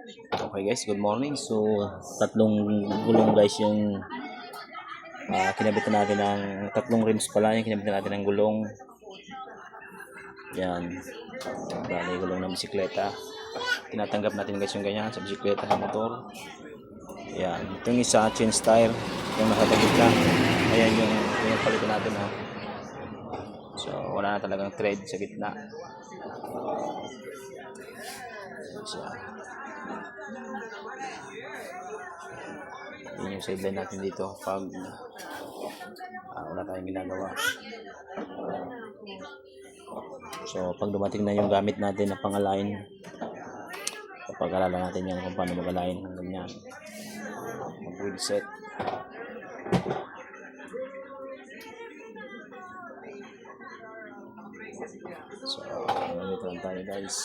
Okay guys, good morning. So, tatlong gulong guys yung kinabitan natin ng tatlong rims pala yung kinabitan natin ng gulong. Yan. Bali, gulong ng bisikleta. Tinatanggap natin guys yung ganyan sa bisikleta, sa motor. Yan. Itong isa, change tire. Yung nasa gitna. Ayan yung pinagpalitan natin. Ha. So, wala na talagang thread sa gitna. So, yun yung sideline natin dito pag wala tayong ginagawa. So pag dumating na yung gamit natin na pang-align, papag-aralan natin yan kung paano mag-align ng ganyan, mag-wheel set. So dito lang tayo guys.